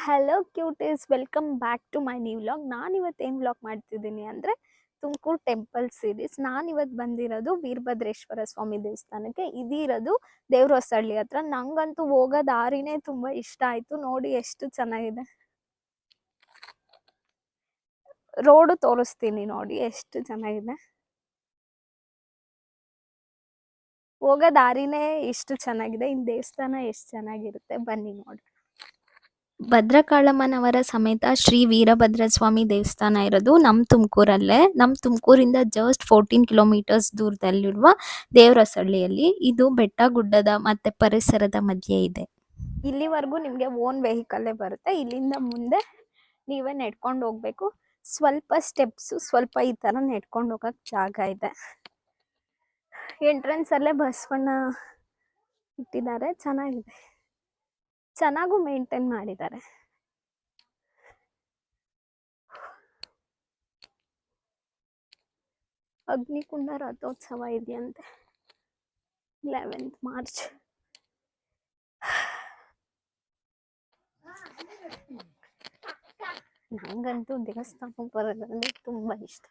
Hello cuties, welcome back to my new vlog. ನಾನು ಇವತ್ತು ಏನು ವ್ಲಾಗ್ ಮಾಡ್ತಿದ್ದೀನಿ ಅಂದರೆ ತುಮಕೂರು ಟೆಂಪಲ್ ಸೀರೀಸ್. ನಾನು ಇವತ್ತು ಬಂದಿರೋದು ವೀರಭದ್ರೇಶ್ವರ ಸ್ವಾಮಿ ದೇವಸ್ಥಾನಕ್ಕೆ. ಇದಿರೋದು ದೇವ್ರಹೊಸಳ್ಳಿ ಹತ್ರ. ನಂಗಂತೂ ಹೋಗೋ ದಾರಿನೇ ತುಂಬ ಇಷ್ಟ ಆಯಿತು. ನೋಡಿ ಎಷ್ಟು ಚೆನ್ನಾಗಿದೆ. ರೋಡು ತೋರಿಸ್ತೀನಿ ನೋಡಿ ಎಷ್ಟು ಚೆನ್ನಾಗಿದೆ. ಹೋಗೋ ದಾರಿನೇ ಇಷ್ಟು ಚೆನ್ನಾಗಿದೆ, ಇನ್ನು ದೇವಸ್ಥಾನ ಎಷ್ಟು ಚೆನ್ನಾಗಿರುತ್ತೆ ಬನ್ನಿ ನೋಡಿ. ಭದ್ರಕಾಳಮ್ಮನವರ ಸಮೇತ ಶ್ರೀ ವೀರಭದ್ರ ಸ್ವಾಮಿ ದೇವಸ್ಥಾನ ಇರೋದು ನಮ್ಮ ತುಮಕೂರಲ್ಲೇ. ನಮ್ಮ ತುಮಕೂರಿಂದ ಜಸ್ಟ್ 14 ಕಿಲೋಮೀಟರ್ಸ್ ದೂರದಲ್ಲಿರುವ ದೇವರಹೊಸಳ್ಳಿಯಲ್ಲಿ. ಇದು ಬೆಟ್ಟ ಗುಡ್ಡದ ಮತ್ತೆ ಪರಿಸರದ ಮಧ್ಯೆ ಇದೆ. ಇಲ್ಲಿವರೆಗೂ ನಿಮಗೆ ಓನ್ ವೆಹಿಕಲ್ಲೇ ಬರುತ್ತೆ. ಇಲ್ಲಿಂದ ಮುಂದೆ ನೀವೇ ನೆಡ್ಕೊಂಡು ಹೋಗ್ಬೇಕು. ಸ್ವಲ್ಪ ಸ್ಟೆಪ್ಸು, ಸ್ವಲ್ಪ ಈ ಥರ ನೆಡ್ಕೊಂಡು ಹೋಗಕ್ಕೆ ಜಾಗ ಇದೆ. ಎಂಟ್ರೆನ್ಸ್ ಅಲ್ಲೇ ಬಸವಣ್ಣ ಇಟ್ಟಿದ್ದಾರೆ, ಚೆನ್ನಾಗಿದೆ. ಚೆನ್ನಾಗೂ ಮೇಂಟೈನ್ ಮಾಡಿದ್ದಾರೆ. ಅಗ್ನಿಕುಂಡ ರಥೋತ್ಸವ ಇದೆಯಂತೆ 11th ಮಾರ್ಚ್. ನಂಗಂತೂ ದೇವಸ್ಥಾನಕ್ಕೆ ಬರೋದಂದ್ರೆ ತುಂಬಾ ಇಷ್ಟ.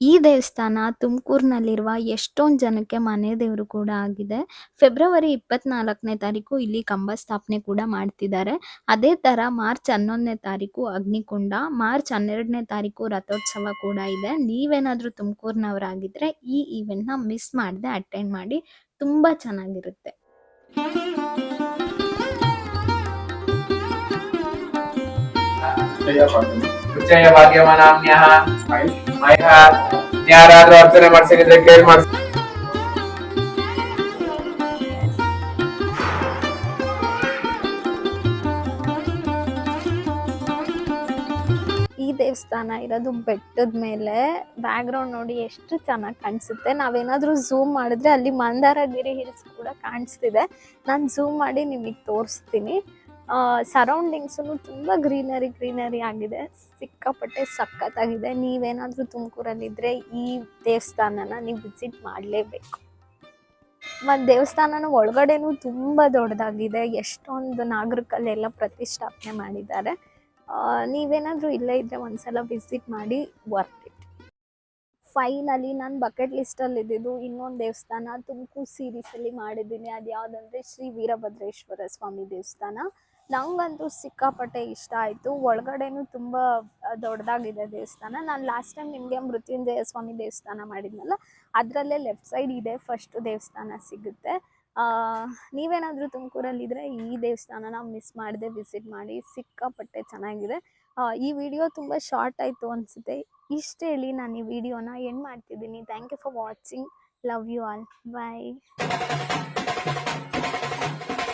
ಈ ದೇವಸ್ಥಾನ ತುಮಕೂರಿನಲ್ಲಿರುವ ಎಷ್ಟೊಂದು ಜನಕ್ಕೆ ಮನೆ ದೇವರು ಕೂಡ ಆಗಿದೆ. ಫೆಬ್ರವರಿ 24ನೇ ತಾರೀಕು ಇಲ್ಲಿ ಕಂಬ ಸ್ಥಾಪನೆ ಕೂಡ ಮಾಡ್ತಿದ್ದಾರೆ. ಅದೇ ಥರ ಮಾರ್ಚ್ 11ನೇ ತಾರೀಕು ಅಗ್ನಿಕುಂಡ, ಮಾರ್ಚ್ 12ನೇ ತಾರೀಕು ರಥೋತ್ಸವ ಕೂಡ ಇದೆ. ನೀವೇನಾದರೂ ತುಮಕೂರಿನವರಾಗಿದ್ದರೆ ಈ ಈವೆಂಟ್ನ ಮಿಸ್ ಮಾಡದೆ ಅಟೆಂಡ್ ಮಾಡಿ, ತುಂಬ ಚೆನ್ನಾಗಿರುತ್ತೆ. ಉಚ್ಚಯ ಭಾಗ್ಯಮಾನಾಮ್ಯಃ ಮಯ ಯಾರಾದ್ರೂ ಅರ್ಚನೆ ಮಾಡ್ಸಿದ್ರೆ ಕೇಳಿ ಮಾಡ್ಸಿ. ಈ ದೇವಸ್ಥಾನ ಇರೋದು ಬೆಟ್ಟದ ಮೇಲೆ. ಬ್ಯಾಕ್ ಗ್ರೌಂಡ್ ನೋಡಿ ಎಷ್ಟು ಚೆನ್ನಾಗಿ ಕಾಣಿಸುತ್ತೆ. ನಾವೇನಾದ್ರೂ ಝೂಮ್ ಮಾಡಿದ್ರೆ ಅಲ್ಲಿ ಮಂದಾರಗಿರಿ ಹಿಲ್ಸ್ ಕೂಡ ಕಾಣಿಸ್ತಿದೆ. ನಾನು ಝೂಮ್ ಮಾಡಿ ನಿಮಗೆ ತೋರಿಸ್ತೀನಿ. ಸರೌಂಡಿಂಗ್ಸು ತುಂಬ ಗ್ರೀನರಿ ಆಗಿದೆ. ಸಿಕ್ಕಾಪಟ್ಟೆ ಸಖತ್ತಾಗಿದೆ. ನೀವೇನಾದರೂ ತುಮಕೂರಲ್ಲಿದ್ದರೆ ಈ ದೇವಸ್ಥಾನನ ನೀವು ವಿಸಿಟ್ ಮಾಡಲೇಬೇಕು. ಮತ್ತು ದೇವಸ್ಥಾನನ ಒಳಗಡೆನೂ ತುಂಬ ದೊಡ್ಡದಾಗಿದೆ. ಎಷ್ಟೊಂದು ನಾಗರಿಕಲ್ಲೆಲ್ಲ ಪ್ರತಿಷ್ಠಾಪನೆ ಮಾಡಿದ್ದಾರೆ. ನೀವೇನಾದರೂ ಇಲ್ಲೇ ಇದ್ದರೆ ಒಂದ್ಸಲ ವಿಸಿಟ್ ಮಾಡಿ, ವರ್ತ್ ಇಟ್. ಫೈನಲಿ ನಾನು ಬಕೆಟ್ ಲಿಸ್ಟಲ್ಲಿ ಇದ್ದಿದ್ದು ಇನ್ನೊಂದು ದೇವಸ್ಥಾನ ತುಮಕೂರು ಸೀರೀಸಲ್ಲಿ ಮಾಡಿದ್ದೀನಿ. ಅದು ಯಾವುದಂದರೆ ಶ್ರೀ ವೀರಭದ್ರೇಶ್ವರ ಸ್ವಾಮಿ ದೇವಸ್ಥಾನ. ನಂಗಂತೂ ಸಿಕ್ಕಾಪಟ್ಟೆ ಇಷ್ಟ ಆಯಿತು. ಒಳಗಡೆನೂ ತುಂಬ ದೊಡ್ಡದಾಗಿದೆ ದೇವಸ್ಥಾನ. ನಾನು ಲಾಸ್ಟ್ ಟೈಮ್ ನಿಮಗೆ ಮೃತ್ಯುಂಜಯ ಸ್ವಾಮಿ ದೇವಸ್ಥಾನ ಮಾಡಿದ್ನಲ್ಲ, ಅದರಲ್ಲೇ ಲೆಫ್ಟ್ ಸೈಡ್ ಇದೆ ಫಸ್ಟು ದೇವಸ್ಥಾನ ಸಿಗುತ್ತೆ. ನೀವೇನಾದರೂ ತುಮಕೂರಲ್ಲಿದ್ದರೆ ಈ ದೇವಸ್ಥಾನನ ಮಿಸ್ ಮಾಡದೆ ವಿಸಿಟ್ ಮಾಡಿ, ಸಿಕ್ಕಾಪಟ್ಟೆ ಚೆನ್ನಾಗಿದೆ. ಈ ವಿಡಿಯೋ ತುಂಬ ಶಾರ್ಟ್ ಆಯಿತು ಅನಿಸುತ್ತೆ. ಇಷ್ಟು ಹೇಳಿ ನಾನು ಈ ವಿಡಿಯೋನ ಎಂಡ್ ಮಾಡ್ತಿದ್ದೀನಿ. Thank you for watching. Love you all. Bye.